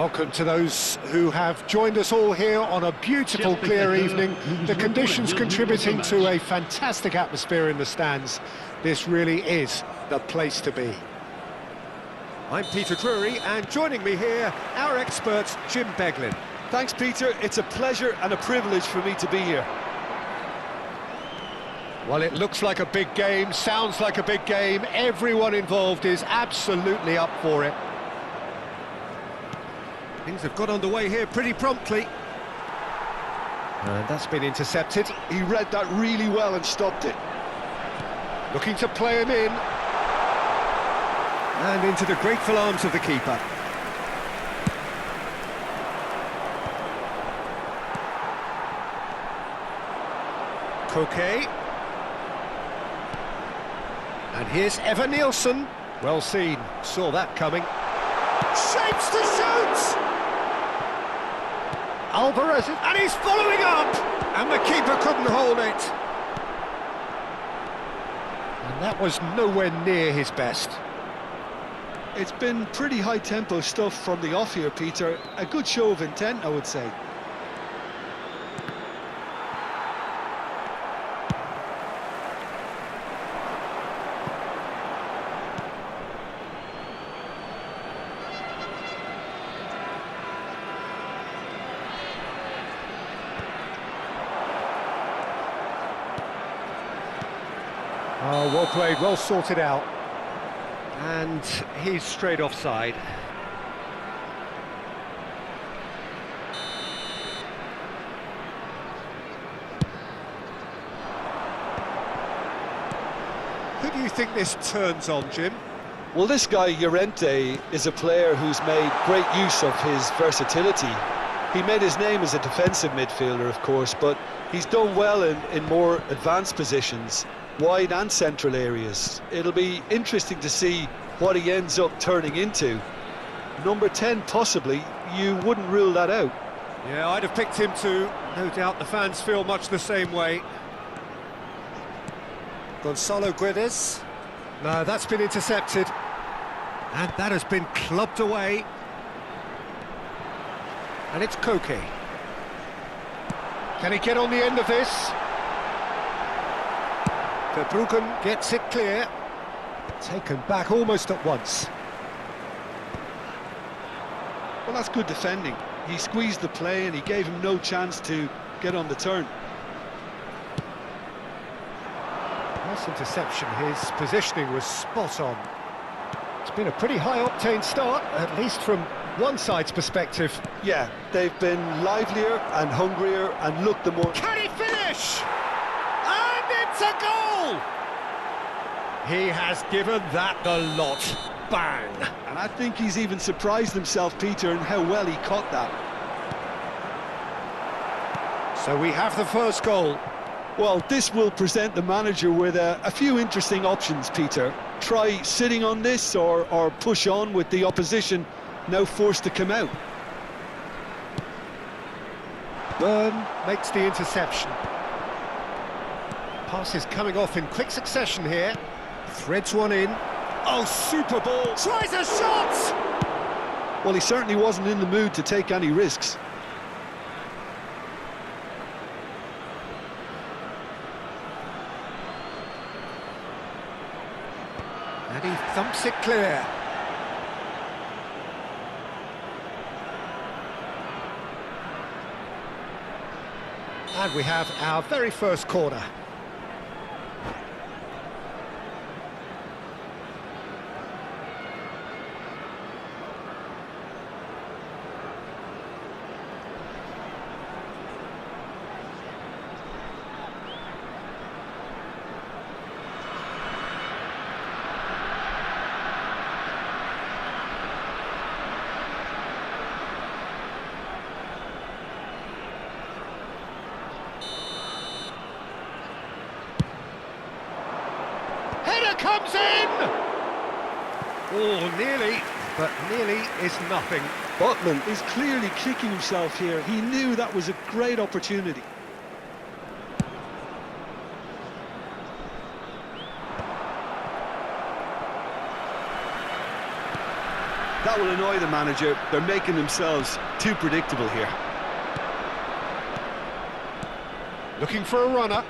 Welcome to those who have joined us all here on a beautiful, clear evening. The conditions contributing to a fantastic atmosphere in the stands. This really is the place to be. I'm Peter Drury, and joining me here, our expert, Jim Beglin. Thanks, Peter. It's a pleasure and a privilege for me to be here. Well, it looks like a big game, sounds like a big game. Everyone involved is absolutely up for it. Things have got underway here pretty promptly. And that's been intercepted. He read that really well and stopped it. Looking to play him in. And into the grateful arms of the keeper. Koke. And here's Evan Nielsen. Well seen, saw that coming. Shapes to shoot! Alvarez, and he's following up! And the keeper couldn't hold it. And that was nowhere near his best. It's been pretty high-tempo stuff from the off here, Peter. A good show of intent, I would say. Oh, well played, well sorted out. And he's straight offside. Who do you think this turns on, Jim? Well, this guy, Llorente, is a player who's made great use of his versatility. He made his name as a defensive midfielder, of course, but he's done well in more advanced positions, wide and central areas. It'll be interesting to see what he ends up turning into. Number 10, possibly. You wouldn't rule that out. Yeah, I'd have picked him too. No doubt the fans feel much the same way. Gonzalo Guedes. No, that's been intercepted. And that has been clubbed away. And it's Koke. Can he get on the end of this? Verbruggen gets it clear. Taken back almost at once. Well, that's good defending. He squeezed the play and he gave him no chance to get on the turn. Nice interception. His positioning was spot on. It's been a pretty high-octane start, at least from one side's perspective. Yeah, they've been livelier and hungrier and looked the more... Can he finish? And it's a goal! He has given that the lot. Bang! And I think he's even surprised himself, Peter, in how well he caught that. So we have the first goal. Well, this will present the manager with a few interesting options, Peter. Try sitting on this or push on with the opposition now forced to come out. Byrne makes the interception. Pass is coming off in quick succession here. Threads one in. Oh, super ball! Tries a shot! Well, he certainly wasn't in the mood to take any risks. And he thumps it clear. And we have our very first corner. Header comes in! Oh, nearly, but nearly is nothing. Botman is clearly kicking himself here. He knew that was a great opportunity. That will annoy the manager. They're making themselves too predictable here. Looking for a runner.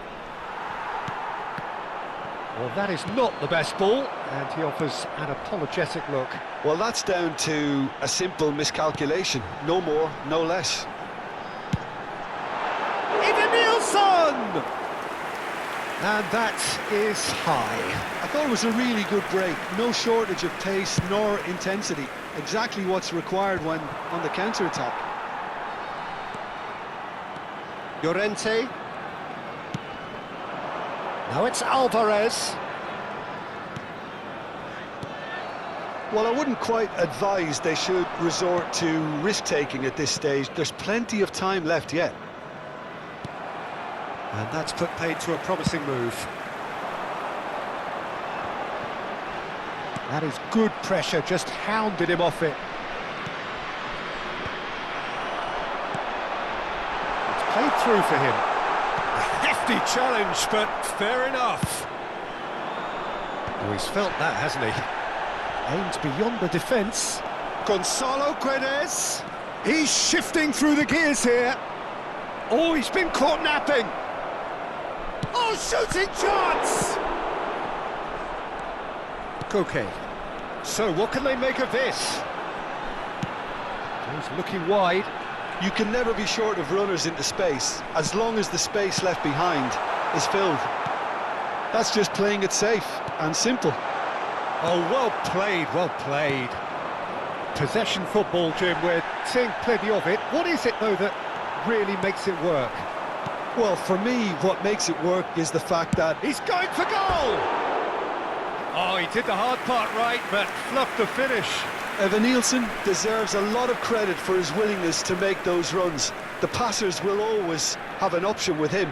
Well, that is not the best ball, and he offers an apologetic look. Well, that's down to a simple miscalculation. No more, no less. Ivanov! And that is high. I thought it was a really good break. No shortage of pace nor intensity. Exactly what's required when on the counter-attack. Llorente. Now it's Alvarez. Well, I wouldn't quite advise they should resort to risk-taking at this stage. There's plenty of time left yet. And that's put paid to a promising move. That is good pressure, just hounded him off it. It's played through for him. A hefty challenge, but fair enough. Oh, he's felt that, hasn't he? Aimed beyond the defence. Gonzalo Guedes. He's shifting through the gears here. Oh, he's been caught napping. Oh, shooting chance! Koke. So, what can they make of this? He's looking wide. You can never be short of runners into space, as long as the space left behind is filled. That's just playing it safe and simple. Oh, well played, well played. Possession football, Jim, we're seeing plenty of it. What is it, though, that really makes it work? Well, for me, what makes it work is the fact that He's going for goal! Oh, he did the hard part right, but fluffed the finish. Evanilson deserves a lot of credit for his willingness to make those runs. The passers will always have an option with him.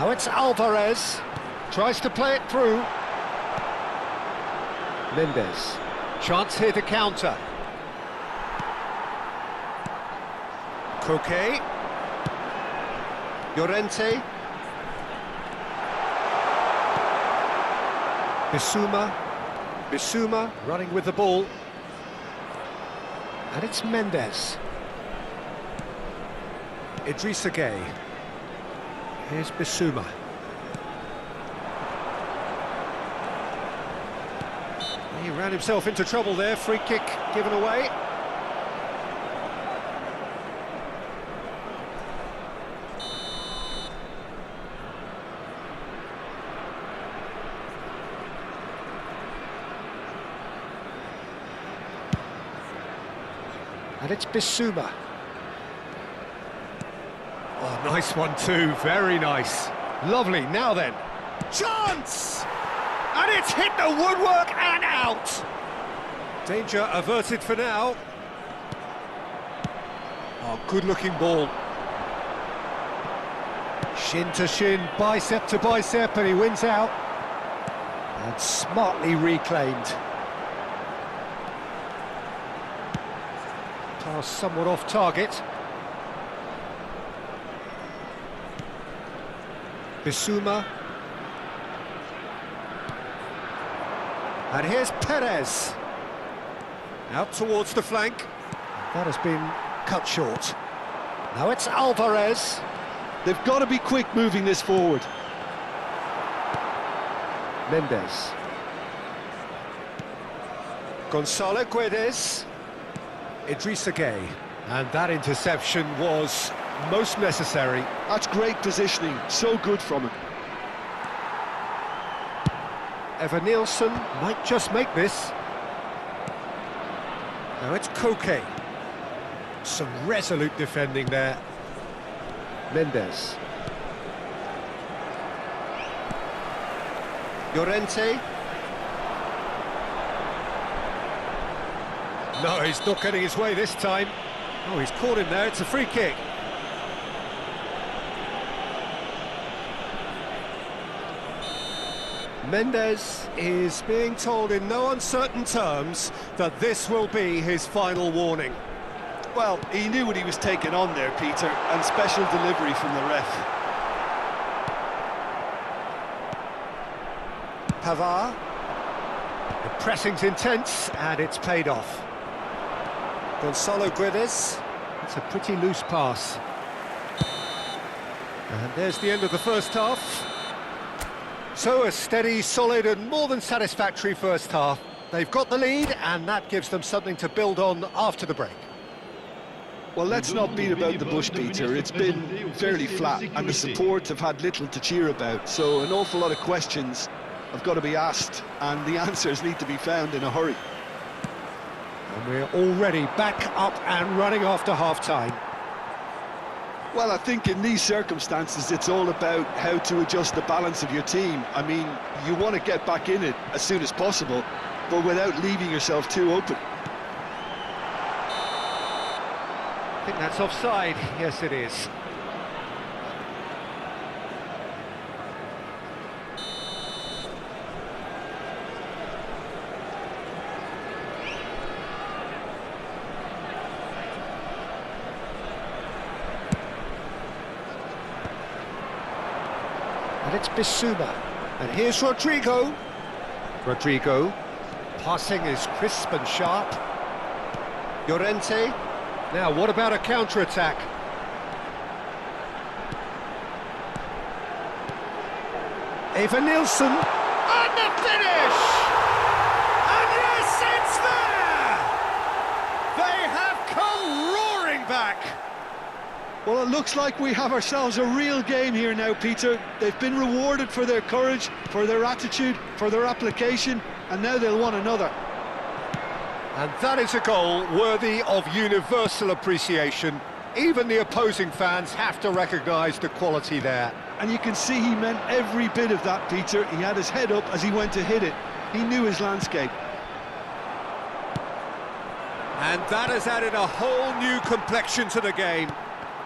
Now it's Alvarez. Tries to play it through. Mendes. Chance here to counter. Koke. Llorente. Bissouma running with the ball. And it's Mendes. Idrissa Gueye. Here's Bissouma. He ran himself into trouble there, free kick given away. And it's Bissouma. Oh, nice one too, very nice. Lovely, now then. Chance! And it's hit the woodwork and out! Danger averted for now. Oh, good-looking ball. Shin to shin, bicep to bicep, and he wins out. And smartly reclaimed. Pass somewhat off target. Bissouma. And here's Perez. Out towards the flank. That has been cut short. Now it's Alvarez. they've got to be quick moving this forward. Mendes. Gonzalo Guedes. Idrissa Gueye. And that interception was most necessary. That's great positioning, so good from him. Evanilson might just make this. Now it's Koke. Some resolute defending there. Mendes. Llorente. No, he's not getting his way this time. Oh, he's caught him there, it's a free kick. Mendes is being told in no uncertain terms that this will be his final warning. Well, he knew what he was taking on there, Peter, and special delivery from the ref. Pavard. The pressing's intense, and it's paid off. Gonzalo Guedes. It's a pretty loose pass. And there's the end of the first half. So a steady, solid and more than satisfactory first half. They've got the lead, and that gives them something to build on after the break. Well, let's not beat about the bush, Peter. It's been fairly flat, and the support have had little to cheer about. So an awful lot of questions have got to be asked, and the answers need to be found in a hurry. And we're already back up and running after half-time. Well, I think in these circumstances, it's all about how to adjust the balance of your team. I mean, you want to get back in it as soon as possible, but without leaving yourself too open. I think that's offside. Yes, it is. And it's Bissouma. And here's Rodrigo. Rodrigo. Passing is crisp and sharp. Llorente. Now, what about a counter-attack? Evanilson. And the finish! And yes, it's there! They have come roaring back! Well, it looks like we have ourselves a real game here now, Peter. They've been rewarded for their courage, for their attitude, for their application, and now they'll want another. And that is a goal worthy of universal appreciation. Even the opposing fans have to recognise the quality there. And you can see he meant every bit of that, Peter. He had his head up as he went to hit it. He knew his landscape. And that has added a whole new complexion to the game.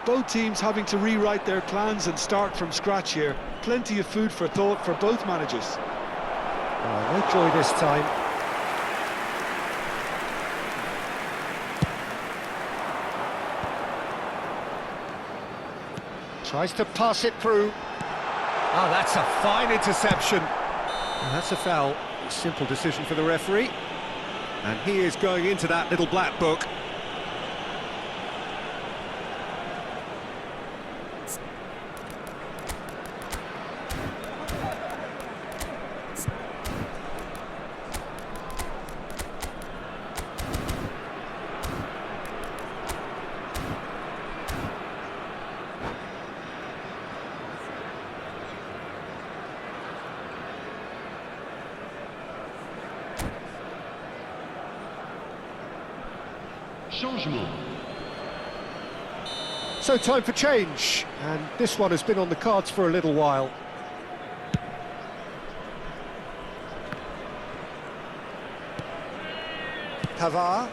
Both teams having to rewrite their plans and start from scratch here. Plenty of food for thought for both managers. Oh, no joy this time. Tries to pass it through. Oh, that's a fine interception. And that's a foul. A simple decision for the referee. And he is going into that little black book. Changement. So time for change, and this one has been on the cards for a little while. Pavard.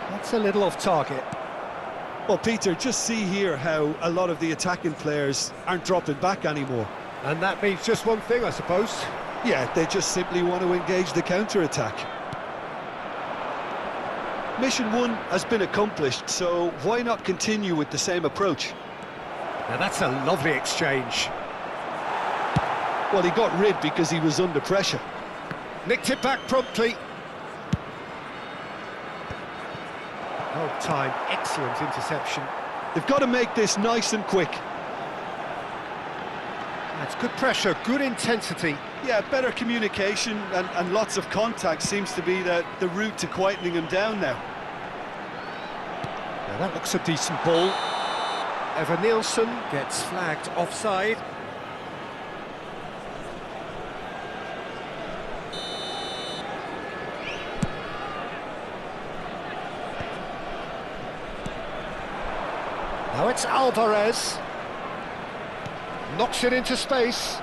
That's a little off target. Well, Peter, just see here how a lot of the attacking players aren't dropping back anymore. And that means just one thing, I suppose. Yeah, they just simply want to engage the counter-attack. Mission 1 has been accomplished, so why not continue with the same approach? Now that's a lovely exchange. Well, he got rid because he was under pressure. Nicked it back promptly. Oh, time, excellent interception. They've got to make this nice and quick. That's good pressure, good intensity. Yeah, better communication and lots of contact seems to be the route to quietening him down now. Now that looks a decent ball. Evanilson gets flagged offside. Now it's Alvarez. Knocks it into space.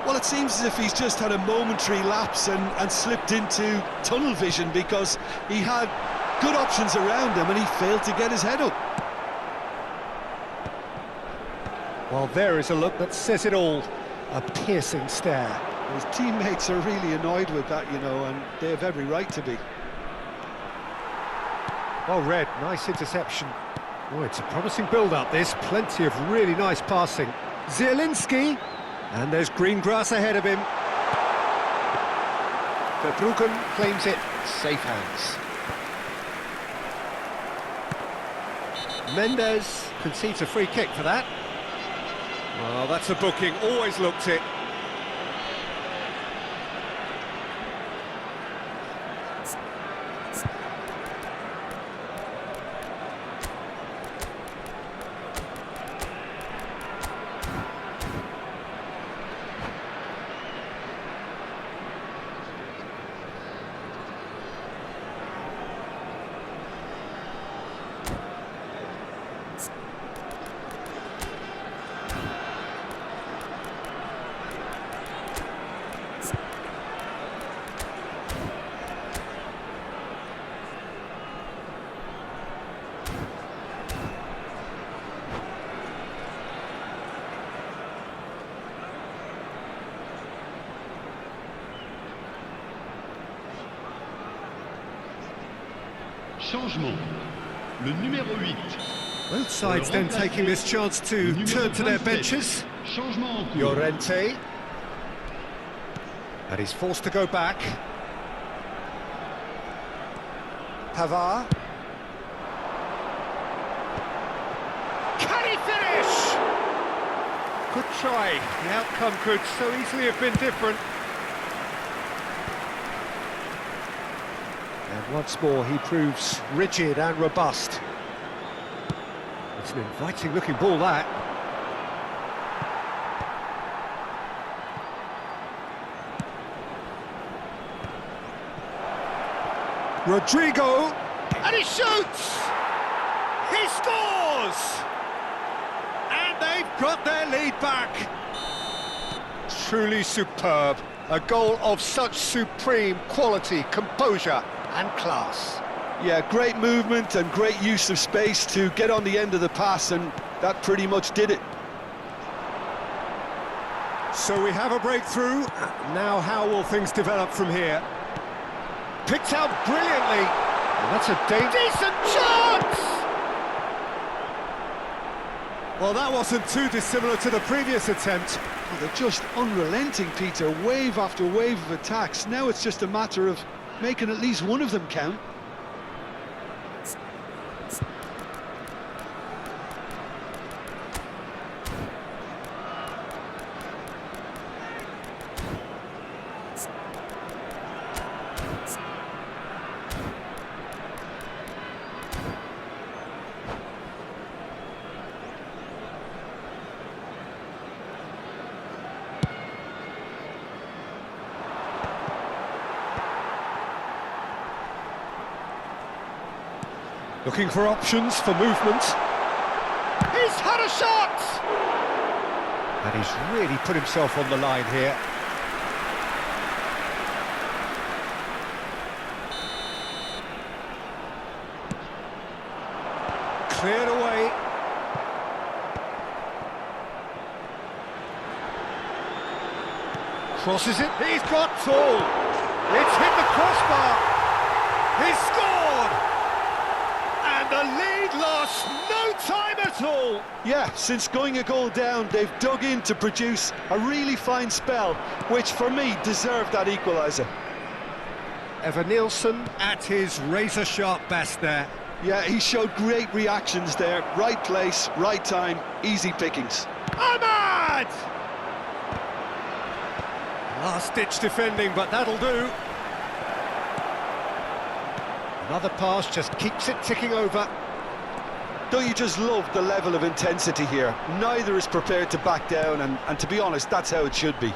Well, it seems as if he's just had a momentary lapse and slipped into tunnel vision because he had good options around him and he failed to get his head up. Well, there is a look that says it all. A piercing stare. His teammates are really annoyed with that, you know, and they have every right to be. Well read, nice interception. Oh, it's a promising build-up, this. Plenty of really nice passing. Zielinski, and there's green grass ahead of him. Verbruggen claims it, safe hands. Mendes concedes a free kick for that. Well, that's a booking, always looked it. Changement. Le numéro 8. Both sides then taking this chance to turn to their benches. Changement en cours. Llorente. And he's forced to go back. Pavard. Can he finish? Good try. The outcome could so easily have been different. And once more he proves rigid and robust. It's an inviting looking ball, that. Rodrigo, and he shoots! He scores! And they've got their lead back. Truly superb. A goal of such supreme quality, composure and class. Yeah, great movement and great use of space to get on the end of the pass, and that pretty much did it. So we have a breakthrough. Now how will things develop from here? Picked out brilliantly. And that's a decent chance! Well, that wasn't too dissimilar to the previous attempt. Well, they're just unrelenting, Peter. Wave after wave of attacks. Now it's just a matter of making at least one of them count. Looking for options for movement. He's had a shot! And he's really put himself on the line here. Cleared away. Crosses it. He's got tall. It's hit the crossbar. He's scored! And the lead lost no time at all. Yeah, since going a goal down, they've dug in to produce a really fine spell, which for me deserved that equaliser. Evan Nielsen at his razor-sharp best there. Yeah, he showed great reactions there. Right place, right time, easy pickings. Ahmad! Last-ditch defending, but that'll do. Another pass just keeps it ticking over. Don't you just love the level of intensity here? Neither is prepared to back down, and to be honest, that's how it should be.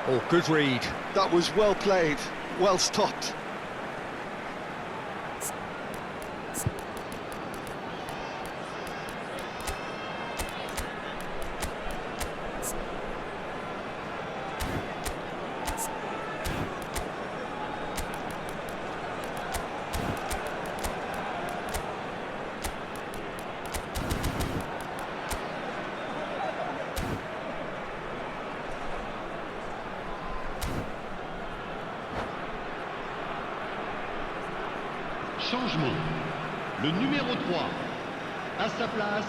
Oh, good read. That was well played, well stopped. Changement. Le numéro 3. À sa place,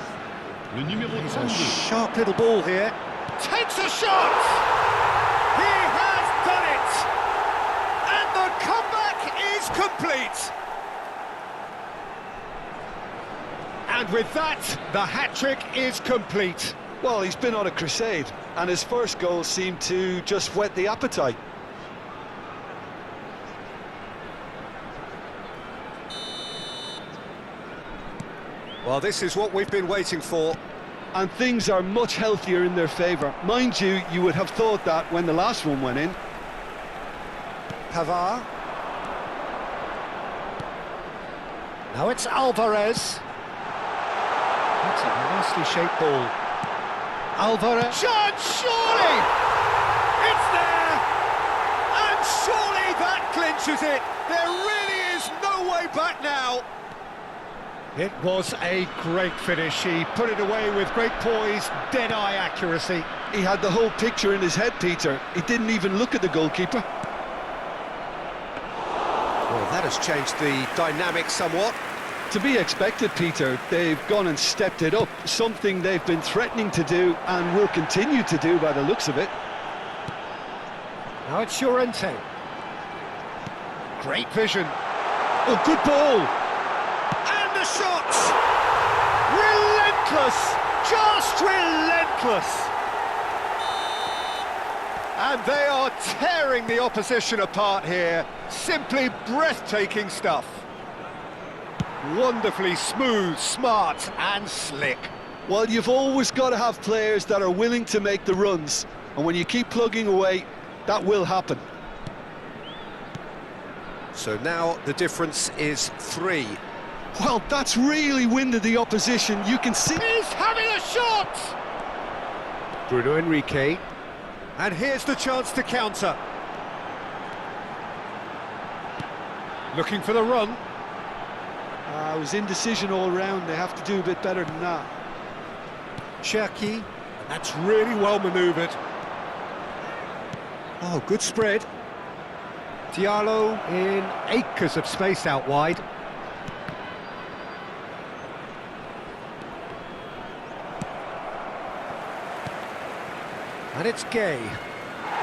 le numéro It's a 32. sharp little ball here. Takes a shot! He has done it! And the comeback is complete! And with that, the hat-trick is complete. Well, he's been on a crusade, and his first goal seemed to just whet the appetite. Well, this is what we've been waiting for. And things are much healthier in their favour. Mind you, you would have thought that when the last one went in. Pavard. Now it's Alvarez. That's a nicely shaped ball. Alvarez. Chance, surely! It's there! And surely that clinches it! There really is no way back now! It was a great finish. He put it away with great poise, dead-eye accuracy. He had the whole picture in his head, Peter. He didn't even look at the goalkeeper. Well, that has changed the dynamic somewhat. To be expected, Peter. They've gone and stepped it up, something they've been threatening to do and will continue to do by the looks of it. Now it's Llorente. Great vision. Oh, good ball! And the shot! Relentless! Just relentless! And they are tearing the opposition apart here. Simply breathtaking stuff. Wonderfully smooth, smart and slick. Well, you've always got to have players that are willing to make the runs. And when you keep plugging away, that will happen. So now the difference is 3. Well, that's really winded the opposition. You can see... He's having a shot! Bruno Enrique. And here's the chance to counter. Looking for the run. It was indecision all round. They have to do a bit better than that. Cherki. And that's really well manoeuvred. Oh, good spread. Diallo in acres of space out wide. And it's Gay.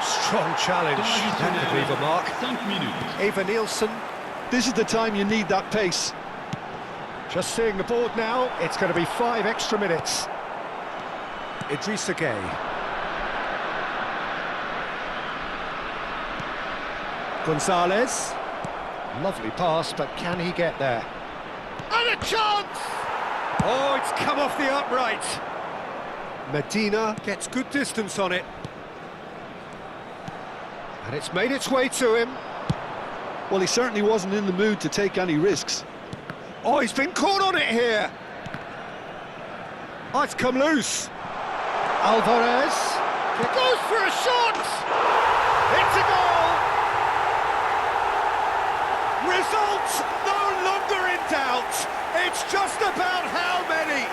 Strong challenge. That could leave a mark. 5 minutes. Eva Nielsen. This is the time you need that pace. Just seeing the board now, it's going to be 5 extra minutes. Idrissa Gay. Gonzalez. Lovely pass, but can he get there? And a chance! Oh, it's come off the upright. Medina gets good distance on it. And it's made its way to him. Well, he certainly wasn't in the mood to take any risks. Oh, he's been caught on it here. Oh, it's come loose. Alvarez. It goes for a shot. It's a goal. Result no longer in doubt. It's just about how many.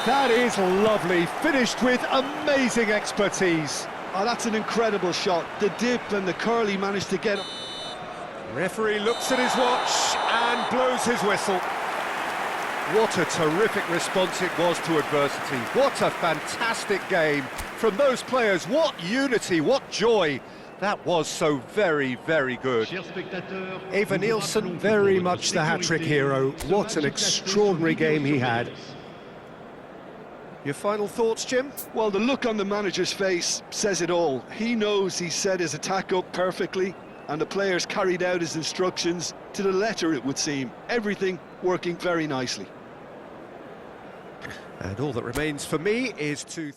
That is lovely. Finished with amazing expertise. Oh, that's an incredible shot. The dip and the curl he managed to get. Referee looks at his watch and blows his whistle. What a terrific response it was to adversity. What a fantastic game from those players. What unity, what joy. That was so very, very good. Chers spectateurs, Eva Nielsen, very much the hat-trick hero. What an extraordinary game he had. Your final thoughts, Jim? Well, the look on the manager's face says it all. He knows he set his attack up perfectly, and the players carried out his instructions to the letter, it would seem. Everything working very nicely. And all that remains for me is to...